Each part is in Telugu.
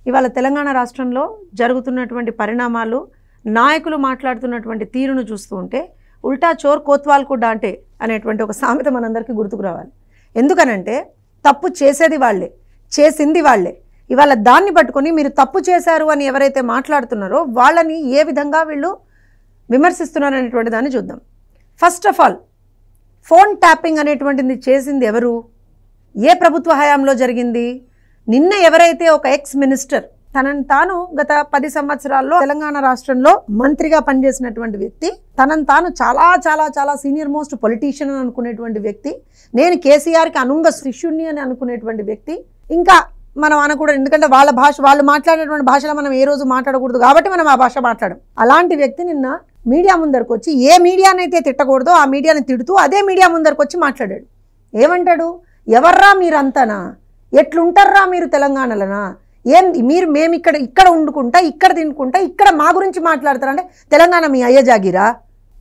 ఇవాళ తెలంగాణ రాష్ట్రంలో జరుగుతున్నటువంటి పరిణామాలు నాయకులు మాట్లాడుతున్నటువంటి తీరును చూస్తూ ఉంటే ఉల్టా చోర్ కోత్వాల్ కు డాంటే అనేటువంటి ఒక సామెత మనందరికీ గుర్తుకు రావాలి. ఎందుకనంటే తప్పు చేసేది వాళ్ళే, చేసింది వాళ్ళే. ఇవాళ దాన్ని పట్టుకొని మీరు తప్పు చేశారు అని ఎవరైతే మాట్లాడుతున్నారో వాళ్ళని ఏ విధంగా వీళ్ళు విమర్శిస్తున్నారు అనేటువంటి దాన్ని చూద్దాం. First of all phone tapping అనేటువంటిది చేసింది ఎవరు, ఏ ప్రభుత్వ హయాంలో జరిగింది? నిన్న ఎవరైతే ఒక ఎక్స్ మినిస్టర్ తనను తాను గత 10 సంవత్సరాల్లో తెలంగాణ రాష్ట్రంలో మంత్రిగా పనిచేసినటువంటి వ్యక్తి, తనను తాను చాలా చాలా చాలా సీనియర్ మోస్ట్ పొలిటీషియన్ అని అనుకునేటువంటి వ్యక్తి, నేను కేసీఆర్కి అనుంగ శిష్యుణ్ణి అని అనుకునేటువంటి వ్యక్తి, ఇంకా మనం అనకూడదు ఎందుకంటే వాళ్ళ భాష, వాళ్ళు మాట్లాడేటువంటి భాషలో మనం ఏ రోజు మాట్లాడకూడదు కాబట్టి మనం ఆ భాష మాట్లాడం. అలాంటి వ్యక్తి నిన్న మీడియా ముందరకు వచ్చి ఏ మీడియానైతే తిట్టకూడదో ఆ మీడియాని తిడుతూ అదే మీడియా ముందరకు వచ్చి మాట్లాడాడు. ఏమంటాడు? ఎవర్రా మీరంతానా, ఎట్లుంటారా మీరు తెలంగాణలోనా, ఏంది మీరు, మేము ఇక్కడ వండుకుంటా, ఇక్కడ తినుకుంటా, ఇక్కడ మా గురించి మాట్లాడతారంటే తెలంగాణ మీ అయ్య జాగిరా?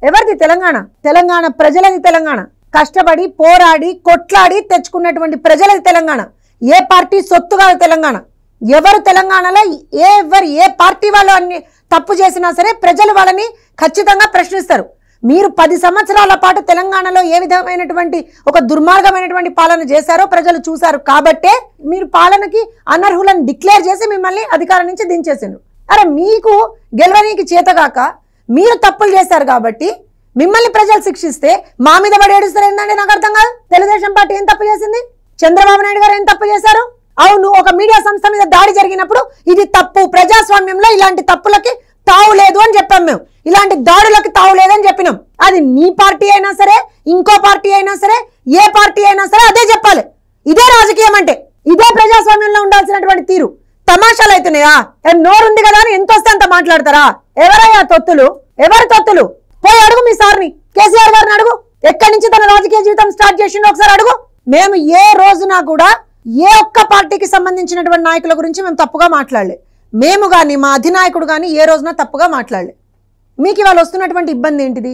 ఎవరిది తెలంగాణ? తెలంగాణ ప్రజలది. తెలంగాణ కష్టపడి పోరాడి కొట్లాడి తెచ్చుకున్నటువంటి ప్రజలది తెలంగాణ. ఏ పార్టీ సొత్తు కాదు తెలంగాణ. ఎవరు తెలంగాణలో ఏ పార్టీ వాళ్ళు అన్ని తప్పు చేసినా సరే ప్రజలు వాళ్ళని ఖచ్చితంగా ప్రశ్నిస్తారు. మీరు 10 సంవత్సరాల పాటు తెలంగాణలో ఏ విధమైనటువంటి ఒక దుర్మార్గమైనటువంటి పాలన చేశారో ప్రజలు చూశారు కాబట్టే మీరు పాలనకి అనర్హులను డిక్లేర్ చేసి మిమ్మల్ని అధికారం నుంచి దించేసారు. అరే మీకు గెలవనీకి చేతగాక మీరు తప్పులు చేశారు కాబట్టి మిమ్మల్ని ప్రజలు శిక్షిస్తే మా మీద పడి ఏడుస్తారు ఏంటంటే నాకు అర్థం కాదు. తెలుగుదేశం పార్టీ ఏం తప్పు చేసింది? చంద్రబాబు నాయుడు గారు ఏం తప్పు చేశారు? అవును, ఒక మీడియా సంస్థ మీద దాడి జరిగినప్పుడు ఇది తప్పు, ప్రజాస్వామ్యంలో ఇలాంటి తప్పులకి తావు లేదు అని చెప్పాం. మేము ఇలాంటి దాడులకి తావు లేదని చెప్పినాం. అది మీ పార్టీ అయినా సరే, ఇంకో పార్టీ అయినా సరే, ఏ పార్టీ అయినా సరే అదే చెప్పాలి. ఇదే రాజకీయం అంటే, ఇదే ప్రజాస్వామ్యంలో ఉండాల్సినటువంటి తీరు. తమాషాలు అవుతున్నాయా? నోరుంది కదా అని ఎంత వస్తే అంత మాట్లాడతారా? ఎవరయ్యా తొత్తులు? ఎవరు తొత్తులు? పోయి అడుగు మీ సార్ని, కేసీఆర్ గారిని అడుగు, ఎక్కడి నుంచి తన రాజకీయ జీవితం స్టార్ట్ చేసిండో ఒకసారి అడుగు. మేము ఏ రోజున కూడా ఏ ఒక్క పార్టీకి సంబంధించినటువంటి నాయకుల గురించి మేము తప్పుగా మాట్లాడలే. మేము కానీ మా అధినాయకుడు కానీ ఏ రోజున తప్పుగా మాట్లాడలే. మీకు ఇవాళ వస్తున్నటువంటి ఇబ్బంది ఏంటిది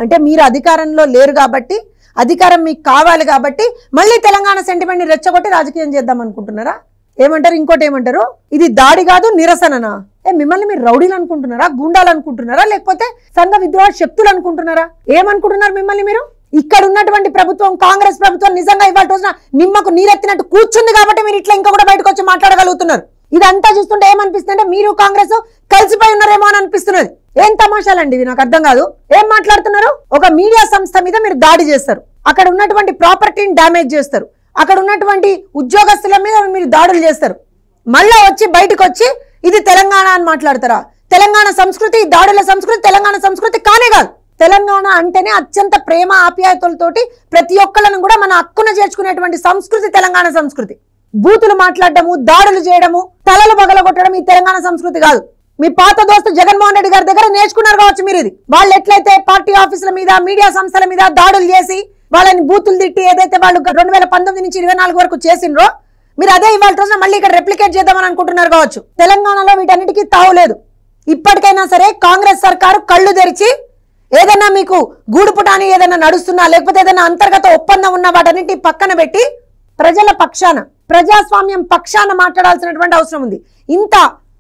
అంటే మీరు అధికారంలో లేరు కాబట్టి, అధికారం మీకు కావాలి కాబట్టి మళ్ళీ తెలంగాణ సెంటిమెంట్ని రెచ్చగొట్టి రాజకీయం చేద్దాం అనుకుంటున్నారా? ఏమంటారు? ఇంకోటి ఏమంటారు? ఇది దాడి కాదు నిరసననా? మిమ్మల్ని మీరు రౌడీలు అనుకుంటున్నారా, గుండాలు అనుకుంటున్నారా, లేకపోతే సంఘ విద్రోహ శక్తులు అనుకుంటున్నారా? ఏమనుకుంటున్నారు మిమ్మల్ని మీరు? ఇక్కడ ఉన్నటువంటి ప్రభుత్వం, కాంగ్రెస్ ప్రభుత్వం నిజంగా ఇవాళ రోజున నిమ్మకు నీరెత్తినట్టు కూర్చుంది కాబట్టి మీరు ఇట్లా ఇంకా కూడా బయటకు వచ్చి మాట్లాడగలుగుతున్నారు. ఇదంతా చూస్తుంటే ఏమనిపిస్తుంది అంటే మీరు కాంగ్రెస్ కలిసిపోయి ఉన్నారేమో అని అనిపిస్తున్నది. ఏం తమాషాలండి ఇవి? నాకు అర్థం కాదు. ఏం మాట్లాడుతున్నారు? ఒక మీడియా సంస్థ మీద మీరు దాడి చేస్తారు, అక్కడ ఉన్నటువంటి ప్రాపర్టీని డ్యామేజ్ చేస్తారు, అక్కడ ఉన్నటువంటి ఉద్యోగస్తుల మీద మీరు దాడులు చేస్తారు, మళ్ళా వచ్చి బయటకు వచ్చి ఇది తెలంగాణ అని మాట్లాడతారా? తెలంగాణ సంస్కృతి, దాడుల సంస్కృతి తెలంగాణ సంస్కృతి కానే కాదు. తెలంగాణ అంటేనే అత్యంత ప్రేమ ఆప్యాయతలతోటి ప్రతి ఒక్కళ్ళను కూడా మన హక్కున చేర్చుకునేటువంటి సంస్కృతి తెలంగాణ సంస్కృతి. బూతులు మాట్లాడటము, దాడులు చేయడము, తలలు పగలగొట్టడం ఈ తెలంగాణ సంస్కృతి కాదు. మీ పాత దోస్తు జగన్మోహన్ రెడ్డి గారి దగ్గర నేర్చుకున్నారు కావచ్చు మీరు ఇది. వాళ్ళు ఎట్లయితే పార్టీ ఆఫీసుల మీద, మీడియా సంస్థల మీద దాడులు చేసి వాళ్ళని బూతులు తిట్టి ఏదైతే వాళ్ళు 2019 నుంచి 24 వరకు చేసిండ్రో మీరు అదే ఇవాళ రోజున మళ్ళీ ఇక్కడ రెప్లికేట్ చేద్దామని అనుకుంటున్నారు కావచ్చు. తెలంగాణలో వీటన్నిటికీ తావు లేదు. ఇప్పటికైనా సరే కాంగ్రెస్ సర్కారు కళ్ళు తెరిచి ఏదైనా మీకు గూడుపుటాని ఏదైనా నడుస్తున్నా, లేకపోతే ఏదైనా అంతర్గత ఒప్పందం ఉన్న వాటన్నిటి పక్కన పెట్టి ప్రజల పక్షాన, ప్రజాస్వామ్యం పక్షాన మాట్లాడాల్సినటువంటి అవసరం ఉంది. ఇంత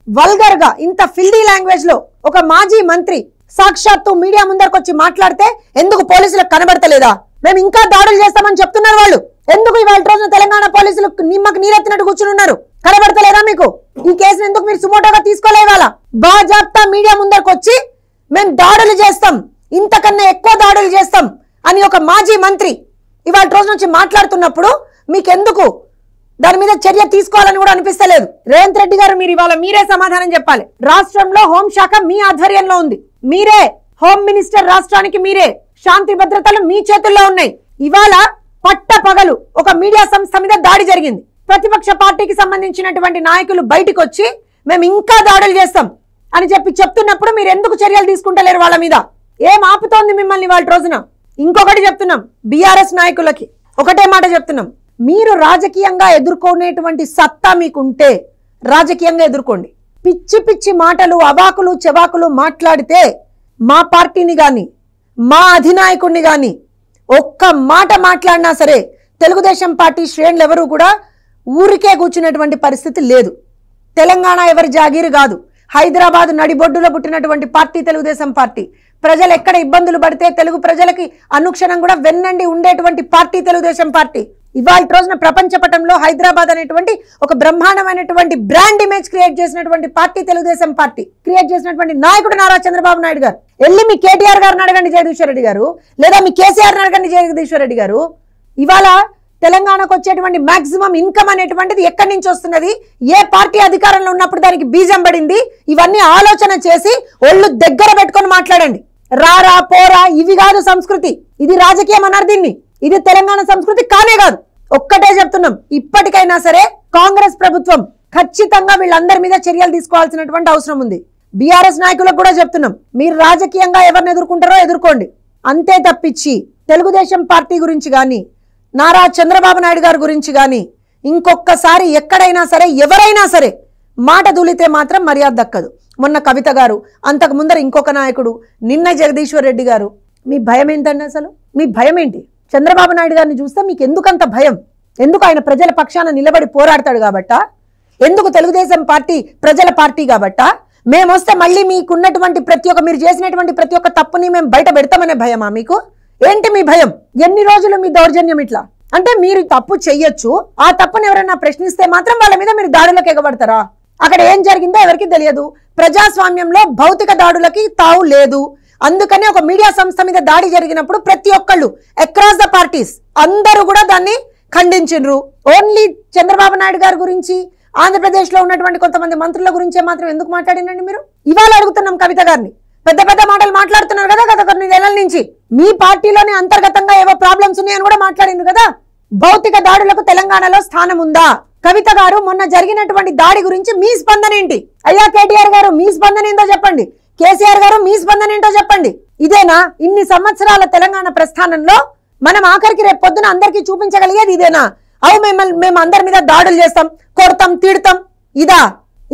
వల్గర్ గా, ఇంత ఫిల్దీ లాంగ్వేజ్ లో ఒక మాజీ మంత్రి సాక్షాత్తు మీడియా ముందరకు వచ్చి మాట్లాడితే ఎందుకు పోలీసులకు కనబడతలేదా? మేము ఇంకా దాడులు చేస్తామని చెప్తున్నారు వాళ్ళు. ఎందుకు ఇవాళ రోజున తెలంగాణ పోలీసులు నిమ్మకు నీరెత్తినట్టు కూర్చుని ఉన్నారు? కనబడతలేదా మీకు? ఈ కేసును ఎందుకు మీరు సుమోటోగా తీసుకోలే? ఇవాళ బాజాప్తా మీడియా ముందరకు వచ్చి మేము దాడులు చేస్తాం, ఇంతకన్నా ఎక్కువ దాడులు చేస్తాం అని ఒక మాజీ మంత్రి ఇవాళ రోజు నుంచి మాట్లాడుతున్నప్పుడు మీకెందుకు దాని మీద చర్య తీసుకోవాలని కూడా అనిపిస్తలేదు? రేవంత్ రెడ్డి గారు మీరు ఇవాళ మీరే సమాధానం చెప్పాలి. రాష్ట్రంలో హోంశాఖ మీ ఆధ్వర్యంలో ఉంది, మీరే హోమ్ మినిస్టర్, రాష్ట్రానికి మీరే, శాంతి భద్రతలు మీ చేతుల్లో ఉన్నాయి. ఇవాళ పట్ట పగలు ఒక మీడియా సంస్థ మీద దాడి జరిగింది. ప్రతిపక్ష పార్టీకి సంబంధించినటువంటి నాయకులు బయటకు వచ్చి మేము ఇంకా దాడులు చేస్తాం అని చెప్తున్నప్పుడు మీరు ఎందుకు చర్యలు తీసుకుంటలేరు వాళ్ళ మీద? ఏం ఆపుతోంది మిమ్మల్ని వాళ్ళ రోజున? ఇంకొకటి చెప్తున్నాం, బీఆర్ఎస్ నాయకులకి ఒకటే మాట చెప్తున్నాం, మీరు రాజకీయంగా ఎదుర్కొనేటువంటి సత్తా మీకుంటే రాజకీయంగా ఎదుర్కోండి. పిచ్చి పిచ్చి మాటలు, అవాకులు చెవాకులు మాట్లాడితే మా పార్టీని కానీ మా అధినాయకుడిని కానీ ఒక్క మాట మాట్లాడినా సరే తెలుగుదేశం పార్టీ శ్రేణులు ఎవరు కూడా ఊరికే కూర్చునేటువంటి పరిస్థితి లేదు. తెలంగాణ ఎవరి జాగీరు కాదు. హైదరాబాద్ నడిబొడ్డులో పుట్టినటువంటి పార్టీ తెలుగుదేశం పార్టీ. ప్రజలు ఎక్కడ ఇబ్బందులు పడితే తెలుగు ప్రజలకి అనుక్షణం కూడా వెన్నండి ఉండేటువంటి పార్టీ తెలుగుదేశం పార్టీ. ఇవాళ రోజున ప్రపంచ పటంలో హైదరాబాద్ అనేటువంటి ఒక బ్రహ్మాండమైనటువంటి బ్రాండ్ ఇమేజ్ క్రియేట్ చేసినటువంటి పార్టీ తెలుగుదేశం పార్టీ. క్రియేట్ చేసినటువంటి నాయకుడు నారా చంద్రబాబు నాయుడు గారు. వెళ్ళి మీ కేటీఆర్ గారిని అడగండి జగదీశ్వర్ రెడ్డి గారు, లేదా మీ కేసీఆర్ని అడగండి జగదీశ్వర్ రెడ్డి గారు. ఇవాళ తెలంగాణకు వచ్చేటువంటి మాక్సిమం ఇన్కమ్ అనేటువంటిది ఎక్కడి నుంచి వస్తున్నది, ఏ పార్టీ అధికారంలో ఉన్నప్పుడు దానికి బీజం పడింది, ఇవన్నీ ఆలోచన చేసి ఒళ్ళు దగ్గర పెట్టుకొని మాట్లాడండి. రారా పోరా ఇవి కాదు సంస్కృతి, ఇది రాజకీయం అన్నారు దీన్ని. ఇది తెలంగాణ సంస్కృతి కానే కాదు. ఒక్కటే చెప్తున్నాం, ఇప్పటికైనా సరే కాంగ్రెస్ ప్రభుత్వం ఖచ్చితంగా వీళ్ళందరి మీద చర్యలు తీసుకోవాల్సినటువంటి అవసరం ఉంది. బీఆర్ఎస్ నాయకులకు కూడా చెప్తున్నాం, మీరు రాజకీయంగా ఎవరిని ఎదుర్కొంటారో ఎదుర్కోండి, అంతే తప్పించి తెలుగుదేశం పార్టీ గురించి కానీ నారా చంద్రబాబు నాయుడు గారి గురించి కానీ ఇంకొకసారి ఎక్కడైనా సరే ఎవరైనా సరే మాట దూలితే మాత్రం మర్యాద దక్కదు. మొన్న కవిత గారు, అంతకు ముందర ఇంకొక నాయకుడు, నిన్న జగదీశ్వర్ రెడ్డి గారు. మీ భయం ఏంటండి అసలు? మీ భయం ఏంటి? చంద్రబాబు నాయుడు గారిని చూస్తే మీకు ఎందుకంత భయం? ఎందుకు? ఆయన ప్రజల పక్షాన నిలబడి పోరాడతాడు కాబట్టా? ఎందుకు తెలుగుదేశం పార్టీ ప్రజల పార్టీ కాబట్టా? మేము వస్తే మళ్ళీ మీకున్నటువంటి మీరు చేసినటువంటి ప్రతి ఒక్క తప్పుని మేము బయట పెడతామనే భయమా మీకు? ఏంటి మీ భయం? ఎన్ని రోజులు మీ దౌర్జన్యం ఇట్లా? అంటే మీరు తప్పు చెయ్యొచ్చు, ఆ తప్పుని ఎవరైనా ప్రశ్నిస్తే మాత్రం వాళ్ళ మీద మీరు దాడులకు ఎగబడతారా? అక్కడ ఏం జరిగిందో ఎవరికి తెలియదు. ప్రజాస్వామ్యంలో భౌతిక దాడులకి తావు లేదు. అందుకని ఒక మీడియా సంస్థ మీద దాడి జరిగినప్పుడు ప్రతి ఒక్కళ్ళు అక్రాస్ ద పార్టీస్ అందరూ కూడా దాన్ని ఖండించిండ్రు. ఓన్లీ చంద్రబాబు నాయుడు గారి గురించి, ఆంధ్రప్రదేశ్ లో ఉన్నటువంటి కొంతమంది మంత్రుల గురించే మాత్రం ఎందుకు మాట్లాడినండి మీరు? ఇవాళ అడుగుతున్నాం కవిత గారిని. పెద్ద పెద్ద మాటలు మాట్లాడుతున్నారు కదా గత కొన్ని నెలల నుంచి. మీ పార్టీలోనే అంతర్గతంగా ఏవో ప్రాబ్లమ్స్ ఉన్నాయని కూడా మాట్లాడింది కదా. భౌతిక దాడులకు తెలంగాణలో స్థానం ఉందా? కవిత గారు, మొన్న జరిగినటువంటి దాడి గురించి మీ స్పందన ఏంటి? అయ్యా కేటీఆర్ గారు, మీ స్పందన ఏంటో చెప్పండి. కేసీఆర్ గారు, మీ స్పందన ఏంటో చెప్పండి. ఇదేనా ఇన్ని సంవత్సరాల తెలంగాణ ప్రస్థానంలో మనం ఆఖరికి రేపు పొద్దున అందరికీ చూపించగలిగేది ఇదేనా? మేము అందరి మీద దాడులు చేస్తాం, కొడతాం, తిడతాం, ఇదా?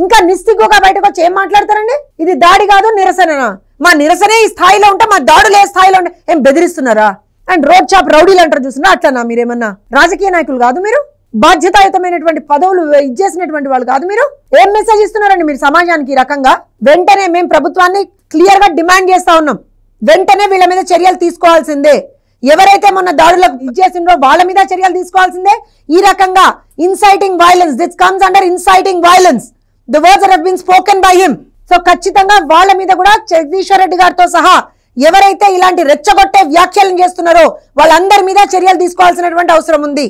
ఇంకా నిస్సిగ్గుగా బయటకు వచ్చి ఏం మాట్లాడతారండి? ఇది దాడి కాదు, నిరసననా? మా నిరసనే ఈ స్థాయిలో ఉంటే, మా దాడులు ఏ స్థాయిలో ఉంటే ఏం బెదిరిస్తున్నారా? అండ్ రోడ్ చాప్ రౌడీలు అంటారు చూస్తున్నా, అట్లనా? మీరేమన్నా రాజకీయ నాయకులు కాదు? మీరు బాధ్యతాయుతమైనటువంటి పదవులు ఇచ్చేసినటువంటి వాళ్ళు కాదు? మీరు ఏం మెసేజ్ ఇస్తున్నారండి మీరు సమాజానికి? ఈ రకంగా వెంటనే మేము ప్రభుత్వాన్ని క్లియర్ గా డిమాండ్ చేస్తా ఉన్నాం, వెంటనే వీళ్ళ మీద చర్యలు తీసుకోవాల్సిందే. ఎవరైతే మొన్న దాడులకు ఇచ్చేసిండ్రో వాళ్ళ మీద చర్యలు తీసుకోవాల్సిందే. ఈ రకంగా inciting violence, this comes under inciting violence. The words that have been spoken by him. So ఖచ్చితంగా వాళ్ళ మీద కూడా జగదీశ్వర్ రెడ్డి గారితో సహా ఎవరైతే ఇలాంటి రెచ్చగొట్టే వ్యాఖ్యలను చేస్తున్నారో వాళ్ళందరి మీద చర్యలు తీసుకోవాల్సినటువంటి అవసరం ఉంది.